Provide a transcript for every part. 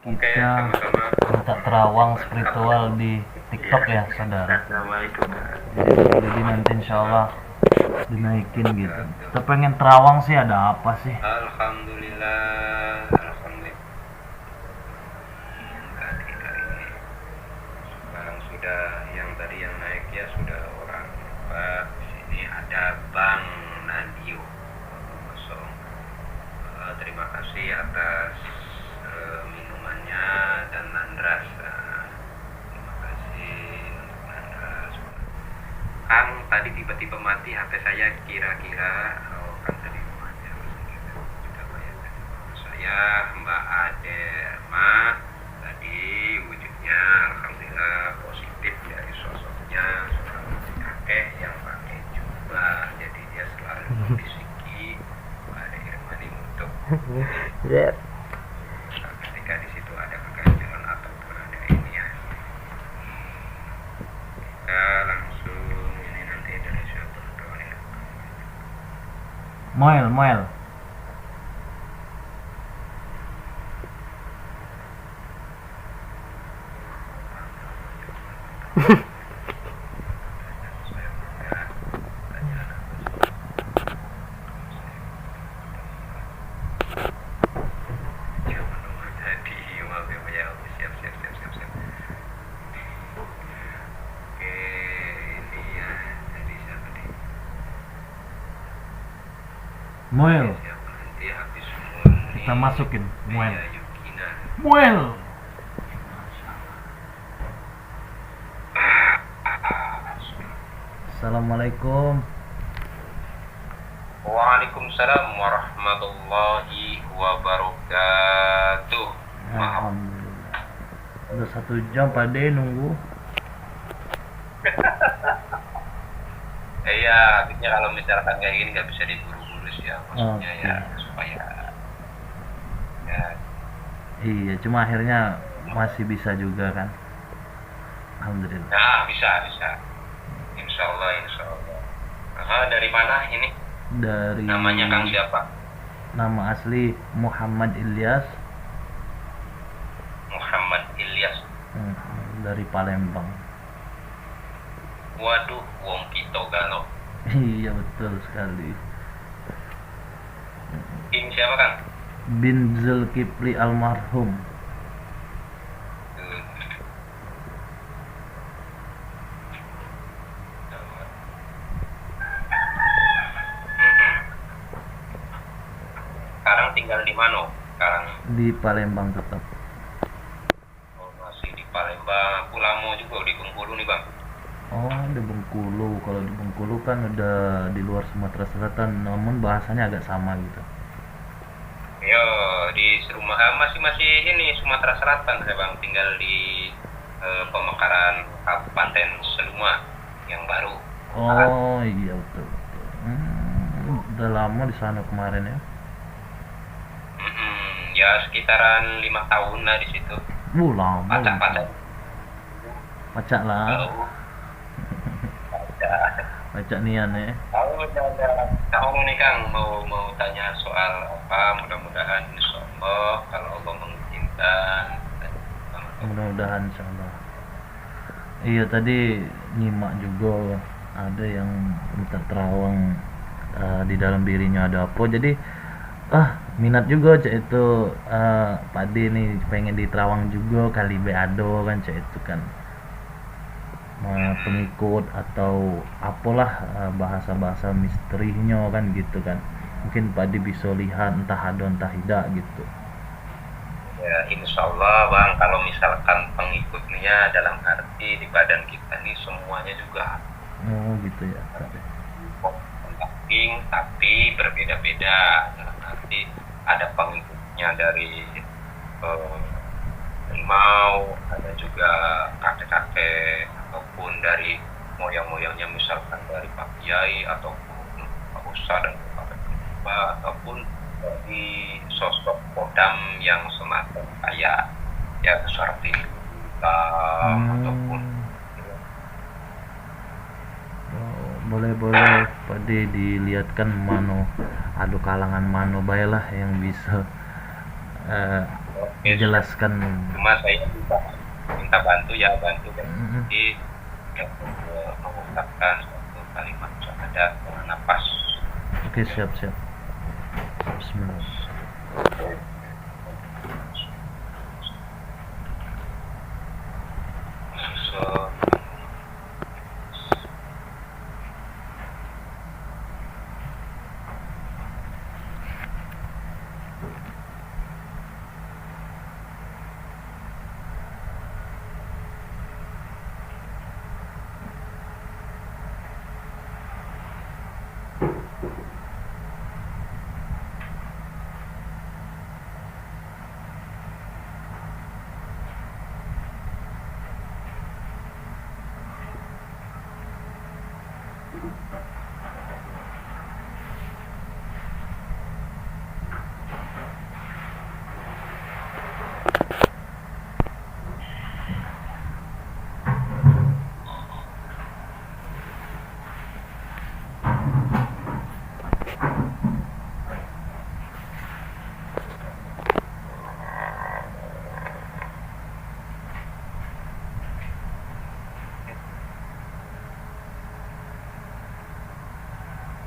Oke, Kita sama-sama. minta terawang spiritual di TikTok ya saudara. Assalamualaikum. Jadi nanti insya Allah dinaikin gitu. Kita pengen terawang sih, ada apa sih? Alhamdulillah, alhamdulillah. Tadi sekarang sudah yang tadi yang naik ya sudah orang. Pak, di sini ada Bang Nadio. Kosong. Terima kasih atas minumannya dan Nandras. Terima kasih untuk Nandras. Kang tadi tiba-tiba mati HP saya, kira-kira Kang tadi mati sudah bayar saya Mbak Aderma tadi wujudnya alhamdulillah positif dari sosoknya seorang kakek yang pakai jubah, jadi dia selalu membisiki Mbak Adermani untuk ketika di situ ada keganjilan ataupun ada ini ya. Kita langsung ini nanti dari siapa berdoa ya. Moel. Moel, kita masukin Moel. Moel. Assalamualaikum. Waalaikumsalam warahmatullahi wabarakatuh. Maaf. Alhamdulillah. Udah 1 jam Pak De nunggu. Iya, artinya kalau misalkan kayak gini nggak bisa diburu-buru sih ya, maksudnya Oke. ya supaya ya Iya, cuma akhirnya masih bisa juga kan. Alhamdulillah. nah bisa. Insya Allah. Dari mana ini? Dari Namanya Kang siapa? nama asli Muhammad Ilyas. Muhammad Ilyas. Dari Palembang. Waduh, wong Pito Galo. Iya betul sekali. King siapa Kang? Bin Zulkifli almarhum. Sekarang tinggal di mana? Sekarang Di Palembang tetap. masih di Palembang. Aku lama juga di Bengkulu nih Bang. Oh, di Bengkulu. Kalau di Bengkulu kan udah di luar Sumatera Selatan, namun bahasanya agak sama gitu. Yo, di rumah masih ini Sumatera Selatan saya Bang, tinggal di Pemekaran Kabupaten Seluma yang baru. Oh iya betul. Udah lama di sana kemarin ya. Ya sekitaran 5 tahun lah di situ. Lama. Pacak. Pacak lah. Tahu. Pacak nian ya. Tahu nih Kang, mau tanya soal apa? Mudah-mudahan insyaallah kalau Allah mengizinkan. Mudah-mudahan insyaallah. Iya tadi nyimak juga ada yang minta terawang di dalam dirinya ada apa. Jadi minat juga cak itu Pak D nih pengen diterawang juga kali beado kan cak itu kan. Pengikut atau apalah bahasa-bahasa misterinya kan gitu kan. Mungkin Pak D bisa lihat entah ada entah tidak gitu. Ya insyaallah Bang, kalau misalkan pengikutnya dalam arti di badan kita ini semuanya juga Oh gitu ya. tapi berbeda-beda. Dalam arti ada pengikutnya dari harimau, ada juga kakek-kakek ataupun dari moyang-moyangnya misalkan dari Pak Kiai ataupun Pak Ustadz dan Pak Ketua ataupun dari sosok kodam yang semacam kayak ya seperti ataupun boleh Pak D dilihatkan mano ada kalangan mano baiklah yang bisa dijelaskan. Cuma saya minta bantu ya, bantu Mm-mm. jadi mengucapkan suatu kalimat syahadat dengan nafas. Oke, siap siap. Bismillah. So,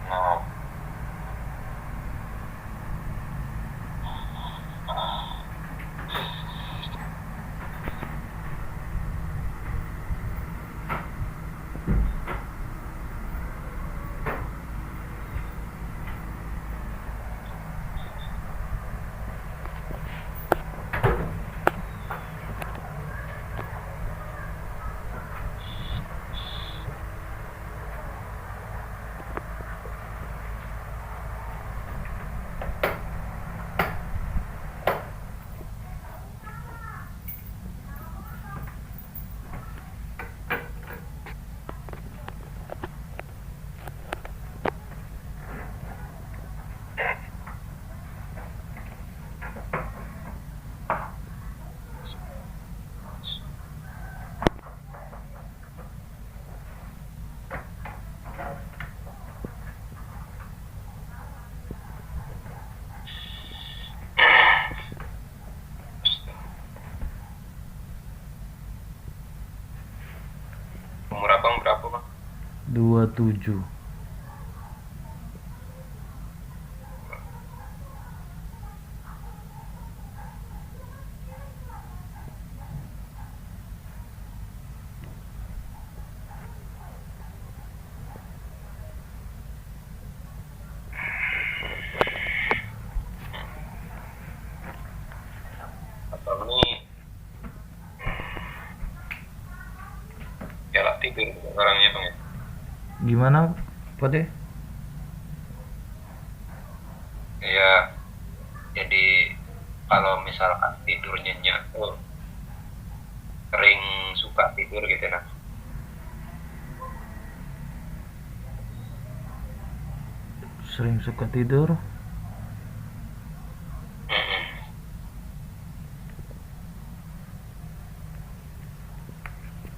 no. Umur abang berapa bang? 27. Abang ini galak tidur orangnya bang ya? Gimana, Pak De? Iya, jadi kalau misalkan tidur nyenyak tuh sering suka tidur gitu nah. Sering suka tidur? Mm-mm.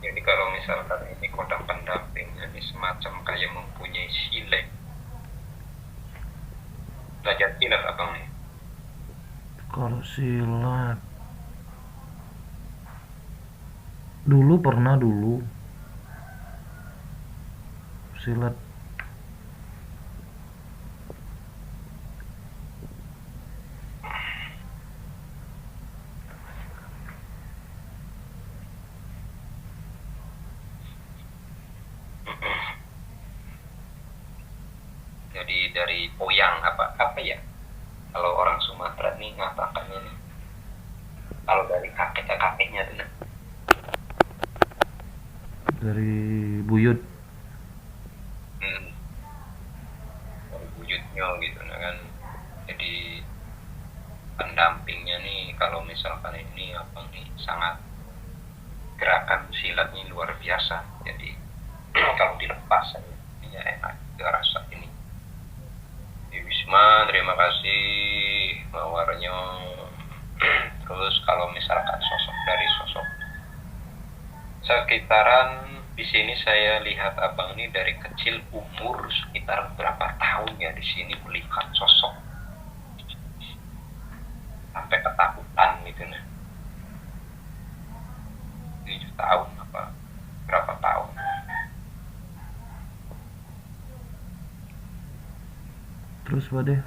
Jadi kalau misalkan ini kodam pendampingnya ini semacam kayak mempunyai silet, belajar silat abang nih. Kalau silat dulu pernah silat. Jadi dari poyang apa ya? Kalau orang Sumatera nih ngatakannya nih, kalau dari kakeknya tuh nah. Dari buyut. Mm, dari buyutnya gitu nah kan. Jadi pendampingnya nih kalau misalkan ini abang nih sangat gerakan silatnya luar biasa. Jadi kalau dilepas aja ini ya enak juga rasa ini. Wisma, terima kasih mawarnya. Terus kalau misalkan sosok dari sosok sekitaran di sini saya lihat abang ini dari kecil umur sekitar berapa tahun ya di sini melihat sosok sampai ketakutan gitu nah. tahun apa berapa tahun. Terus Pade?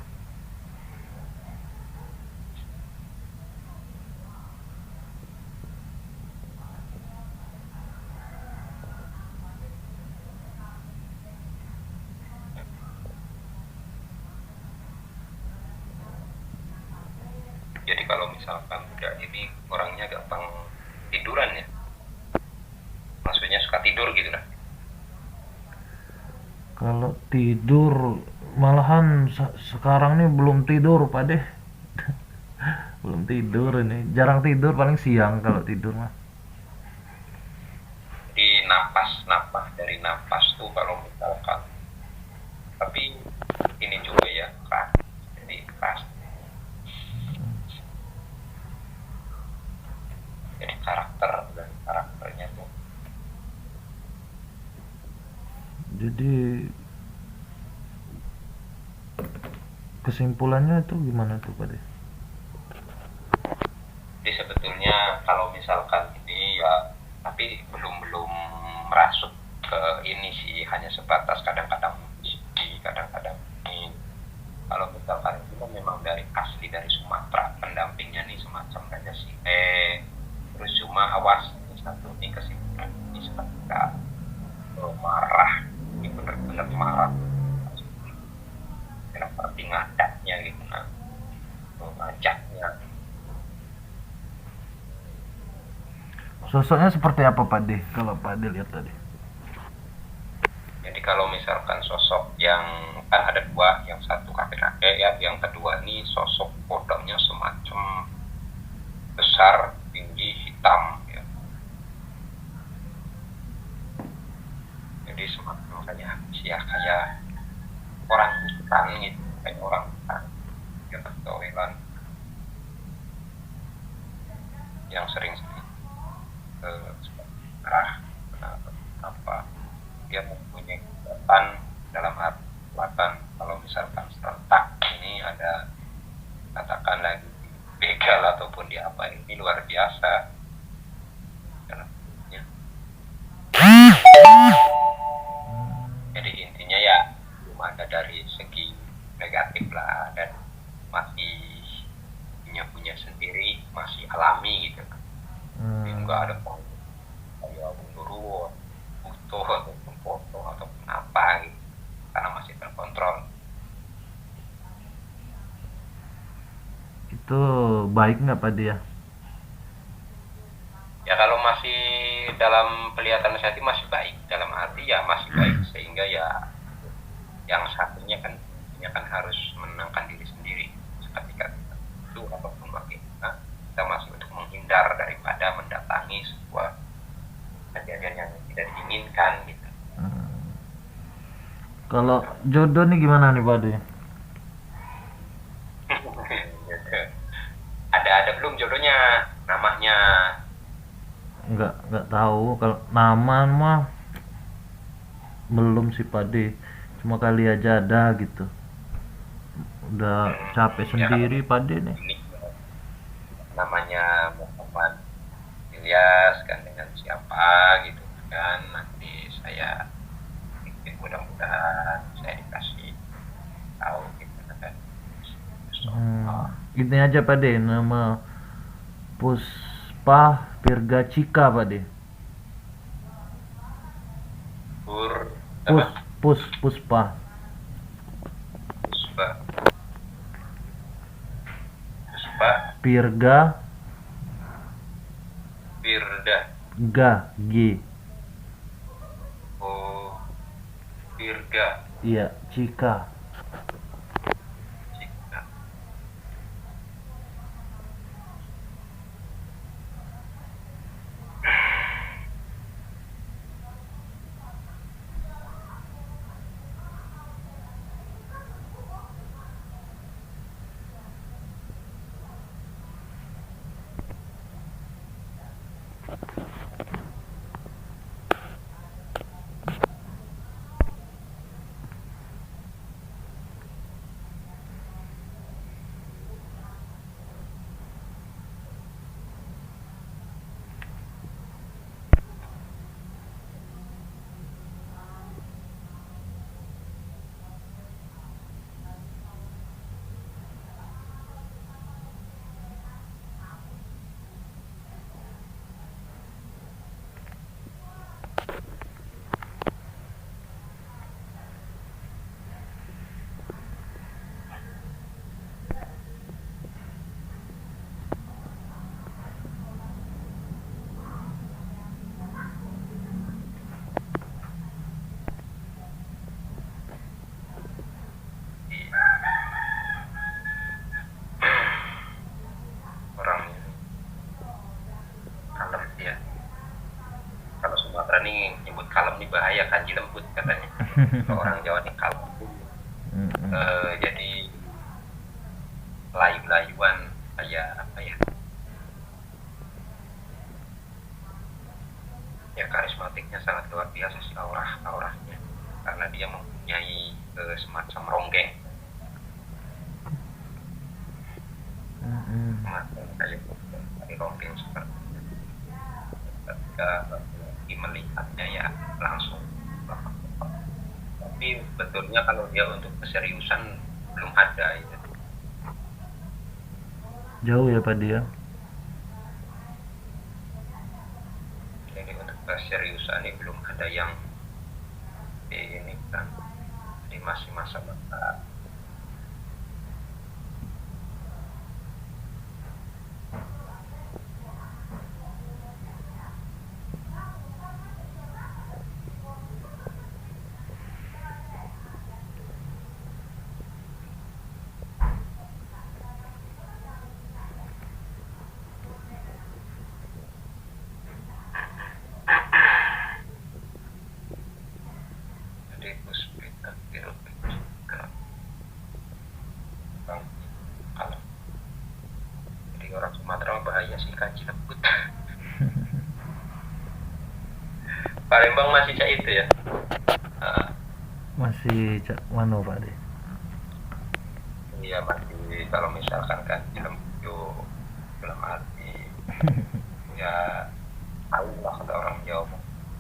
Jadi kalau misalkan udah ini orangnya gampang tiduran ya, maksudnya suka tidur gitu lah. Kalau tidur malahan sekarang nih belum tidur Pade. Belum tidur ini. Jarang tidur, paling siang kalau tidur mah. Di napas napas dari napas tuh kalau misalkan, tapi ini juga ya keras, jadi keras, jadi karakter dan karakternya tuh. Jadi kesimpulannya itu gimana tuh Pade? Jadi sebetulnya kalau misalkan ini ya, tapi belum belum merasuk ke ini sih, hanya sebatas kadang-kadang musisi, kadang-kadang ini. Kalau misalkan itu kan memang dari asli dari Sumatera, pendampingnya nih semacam Raja Sile, terus cuma awas ini satu nih kesimpulan ini ketika marah, ini benar-benar marah, seperti ngadapnya gitu, nah ngajaknya. Sosoknya seperti apa Pade kalau Pade lihat tadi? Jadi kalau misalkan sosok yang kan ada dua, yang satu kakek-kakek ya, yang kedua ini sosok kodoknya semacam besar, tinggi, hitam ya. Jadi semacam kayak ya kayak orang hutan gitu, kayak orang hutan yang bertowelan, yang sering-sering arah apa dia mempunyai kekuatan dalam arti kekuatan. Kalau misalkan serentak ini ada katakan lagi begal ataupun di apa, ini luar biasa. Jadi intinya ya belum ada dari segi negatif lah, dan masih punya sendiri, masih alami gitu. Enggak ada kayak gundurwo, butuh ataupun foto ataupun apa gitu, karena masih terkontrol. Itu baik nggak Pade ya? Ya kalau masih dalam kelihatan saya masih baik, dalam arti ya masih baik, sehingga ya yang satunya kan harus menenangkan diri sendiri ketika itu ataupun bagaimana kita masih untuk menghindar daripada mendatangi sebuah kejadian yang tidak diinginkan gitu. Kalau jodoh nih gimana nih Pade? ada belum jodohnya, namanya? Nggak tahu, kalau nama mah belum sih Pade, cuma kali aja ada gitu. Udah capek sendiri Pade nih. Ini namanya Muhammad Ilyas kan, dengan siapa gitu kan, nanti saya bikin, mudah-mudahan saya dikasih tahu gitu kan. Ini aja Pade, nama Puspa Virga Cika Pade. Puspa Virga G. Oh, Virga. Iya, Cika. nih nyebut kalem nih bahaya, kanji lembut katanya. Kalau orang Jawa nih kalem. Jadi layu-layuan, kayak apa ya? Ya karismatiknya sangat luar biasa sih, auranya, karena dia mempunyai semacam ronggeng, semacam kayak dari ronggeng seperti ketika melihatnya ya langsung. Tapi betulnya kalau dia untuk keseriusan belum ada itu. Jauh ya Pak dia. Jadi untuk keseriusan ini belum ada yang ini kan, di masih masa bapak. Jadi puspita biru kalau jadi orang Sumatera bahaya sih kanji lembut. Palembang masih cak itu ya. Masih mano Pak de. Iya masih, kalau misalkan kanji lembut dalam arti ya tahu lah kata orang Jawa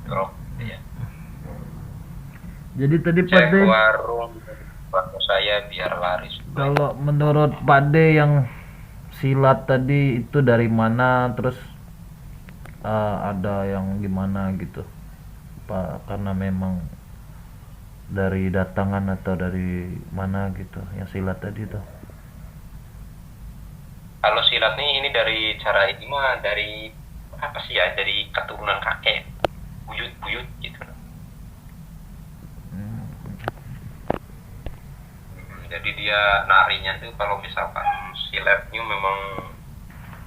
jorok gitu ya. Jadi tadi Pak Cek de, warung saya biar laris. kalau menurut Pak de yang silat tadi itu dari mana, terus ada yang gimana gitu Pak, karena memang dari datangan atau dari mana gitu yang silat tadi tuh. Kalau silat nih ini dari cara ini mah dari apa sih ya, dari keturunan kakek, buyut-buyut gitu. Jadi dia narinya tuh kalau misalkan silatnya memang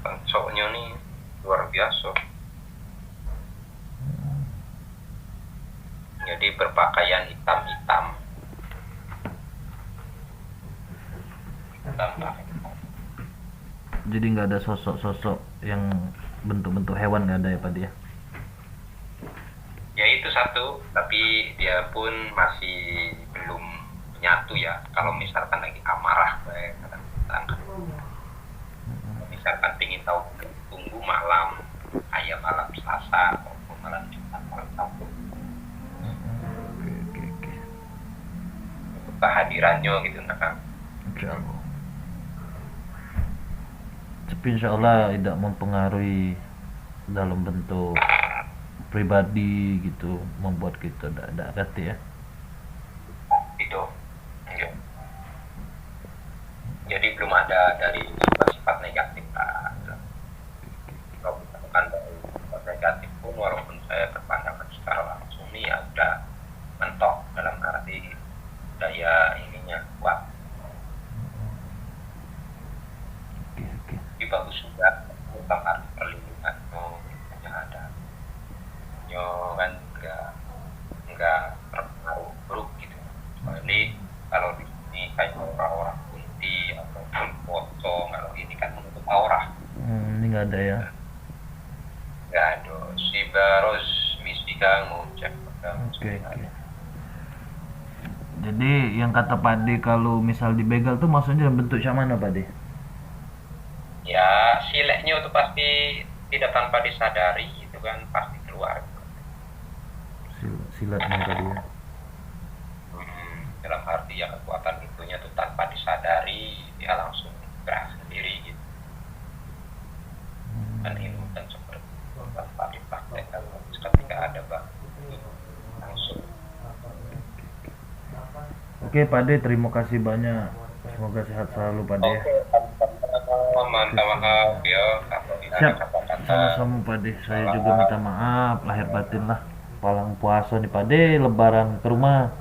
pencoknya nih luar biasa. Jadi berpakaian hitam-hitam. Jadi nggak ada sosok-sosok yang bentuk-bentuk hewan, nggak ada ya Pak dia? Ya itu satu, tapi dia pun masih belum menyatu ya. Kalau misalkan lagi amarah, misalkan ingin tahu, tunggu malam, ayam malam Selasa atau malam Jumat malam Sabtu. Oke. Kehadirannya gitu kan. Insya Allah. Tapi insya Allah tidak mempengaruhi dalam bentuk pribadi gitu, membuat kita tidak hati ya. Itu. Iya. Jadi belum ada dari sifat negatif lah. Kalau misalkan dari sifat negatif pun, walaupun saya berpandangan secara langsung nih ya udah mentok, dalam arti daya ininya kuat. Oke. Tapi bagus juga, bukan arti perlindungan hanya ada. Kan nggak terpengaruh buruk gitu. Jadi kalau di sini kayak orang-orang kunti ataupun pocong, kalau ini kan menutup aura. Ini nggak ada ya. Nggak ada. Si baros misi kamu cek. Oke. Jadi yang kata Pak De kalau misal dibegal tuh maksudnya dalam bentuk yang mana Pak De? Ya sileknya itu pasti tidak tanpa disadari, itu kan pasti keluar. Silatnya tadi ya. Dalam arti ya kekuatan itunya tuh tanpa disadari dia langsung gerak sendiri gitu. Dan ilmu kan seperti itu, tanpa dipraktekkan ketika ada langsung. Oke Pak De, terima kasih banyak. Semoga sehat selalu Pak De. Maaf ya kalau tidak Siap. ada kata-kata. Sama-sama Pak De. Saya juga minta maaf lahir batin lah. Palang puasa nih Pak De, lebaran ke rumah.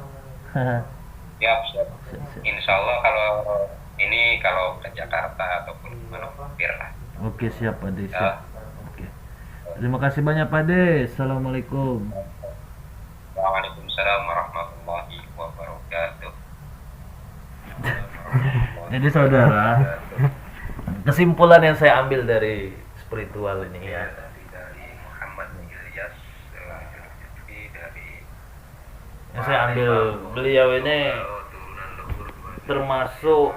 Siap. Insya Allah kalau ke Jakarta ataupun mana mampir lah. Oke siap Pak De, siap. Oke. Terima kasih banyak Pak De. Assalamualaikum. Waalaikumsalam warahmatullahi wabarakatuh. Jadi saudara, kesimpulan yang saya ambil dari spiritual ini Ya, ya, tadi dari Muhammad Ilyas, jadi dari yang saya ambil, beliau ini turunan leluhur termasuk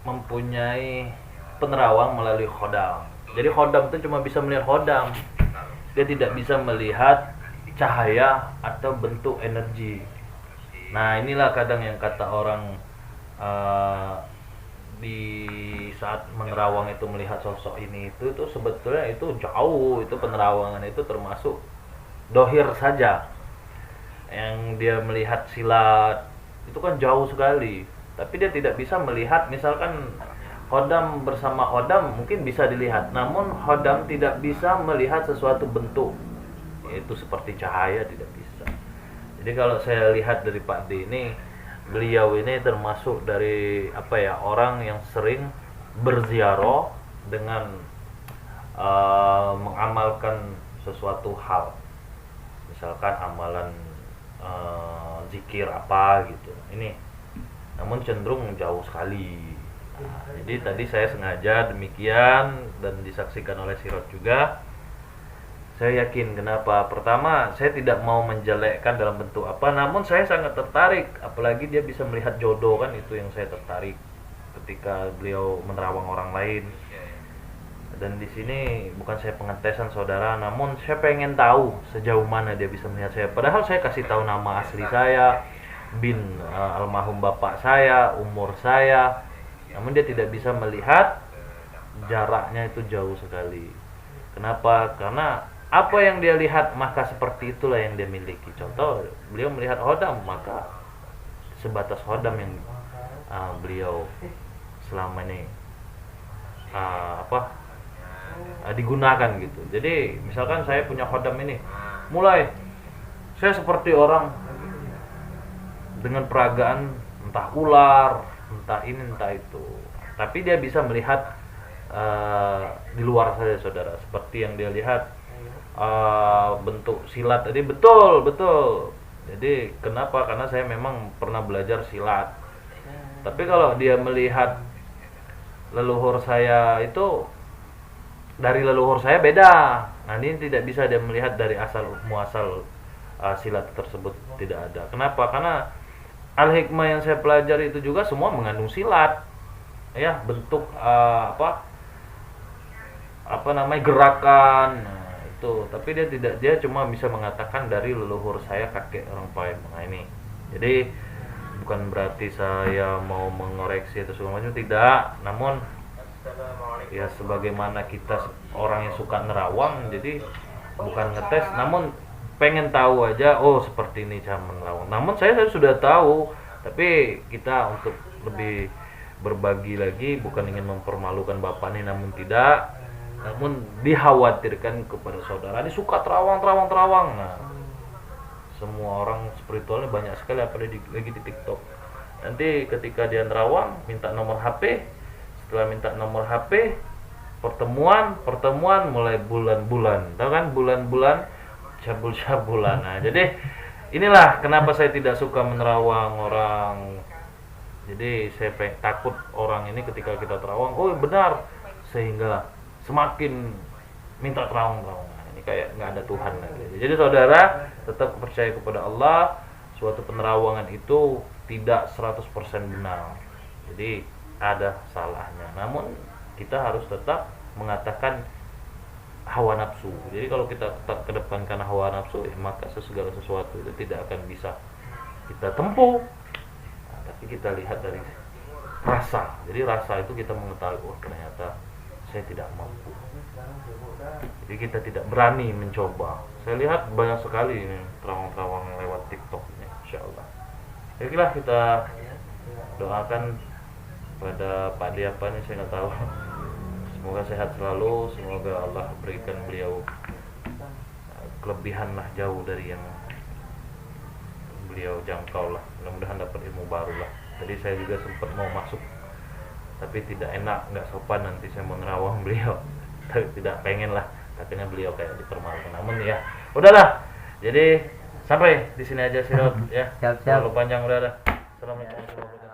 mempunyai penerawang melalui khodam. Jadi khodam itu cuma bisa melihat khodam, dia tidak bisa melihat cahaya atau bentuk energi. Nah inilah kadang yang kata orang di saat menerawang itu melihat sosok ini itu sebetulnya itu jauh, itu penerawangan itu termasuk dohir saja. Yang dia melihat silat itu kan jauh sekali, tapi dia tidak bisa melihat misalkan Hodam bersama Hodam mungkin bisa dilihat, namun Hodam tidak bisa melihat sesuatu bentuk, yaitu seperti cahaya, tidak bisa. Jadi kalau saya lihat dari Pak D ini, beliau ini termasuk dari orang yang sering berziarah dengan mengamalkan sesuatu hal, misalkan amalan zikir apa gitu. Ini namun cenderung jauh sekali. Nah, jadi tadi saya sengaja demikian dan disaksikan oleh Sirot juga. Saya yakin kenapa? Pertama, saya tidak mau menjelekkan dalam bentuk apa, namun saya sangat tertarik, apalagi dia bisa melihat jodoh, kan itu yang saya tertarik ketika beliau menerawang orang lain. Dan di sini bukan saya pengetesan saudara, namun saya pengen tahu sejauh mana dia bisa melihat saya. Padahal saya kasih tahu nama asli saya, bin almarhum bapak saya, umur saya, namun dia tidak bisa melihat, jaraknya itu jauh sekali. Kenapa? Karena apa yang dia lihat maka seperti itulah yang dia miliki. Contoh, beliau melihat Hodam, maka sebatas Hodam yang beliau selama ini digunakan gitu. Jadi misalkan saya punya Hodam ini, mulai saya seperti orang dengan peragaan entah ular, entah ini entah itu, tapi dia bisa melihat di luar saja saudara, seperti yang dia lihat bentuk silat tadi, betul. Jadi kenapa? Karena saya memang pernah belajar silat. Tapi kalau dia melihat leluhur saya itu, dari leluhur saya beda. Nah ini tidak bisa dia melihat dari asal muasal silat tersebut, tidak ada. Kenapa? Karena al-hikmah yang saya pelajari itu juga semua mengandung silat, ya, bentuk gerakan, nah, itu. Tapi dia cuma bisa mengatakan dari leluhur saya, kakek orang Palembang. Nah, ini. Jadi bukan berarti saya mau mengoreksi atau segala macam, tidak. Namun ya sebagaimana kita orang yang suka nerawang, jadi bukan ngetes, namun pengen tahu aja, oh seperti ini cara menerawang. Namun saya sudah tahu, tapi kita untuk lebih berbagi lagi, bukan ingin mempermalukan bapak ini, namun tidak, namun dikhawatirkan kepada saudara ini suka terawang. Nah, semua orang spiritualnya banyak sekali, apalagi lagi di TikTok. Nanti ketika dia nerawang minta nomor HP, setelah minta nomor HP, pertemuan mulai bulan-bulan, tahu kan, bulan-bulan cabul-cabulan. Nah, jadi inilah kenapa saya tidak suka menerawang orang. Jadi saya takut orang ini ketika kita terawang, oh benar, sehingga semakin minta terawang. Nah, ini kayak nggak ada Tuhan lagi. Jadi saudara tetap percaya kepada Allah. Suatu penerawangan itu tidak 100% benar. Jadi ada salahnya. Namun kita harus tetap mengatakan hawa nafsu. Jadi kalau kita tetap kedepankan hawa nafsu, maka segala sesuatu itu tidak akan bisa kita tempuh. Nah, tapi kita lihat dari rasa. Jadi rasa itu kita mengetahui, oh ternyata saya tidak mampu. Jadi kita tidak berani mencoba. Saya lihat banyak sekali ini terawang-terawang lewat TikTok ini, insyaallah. Baiklah, kita doakan pada Pak Diapa ini, saya nggak tahu. Semoga sehat selalu, semoga Allah berikan beliau kelebihan lah, jauh dari yang beliau jangkau lah. Mudah-mudahan dapat ilmu baru lah. Tadi saya juga sempat mau masuk, tapi tidak enak, nggak sopan nanti saya mau nerawang beliau. Tapi tidak pengen lah, katanya beliau kayak dipermalukan. Namun ya, udahlah. Jadi Sampai di sini aja sih Rod ya. Siap-siap. Terlalu panjang udah. Assalamualaikum warahmatullahi wabarakatuh.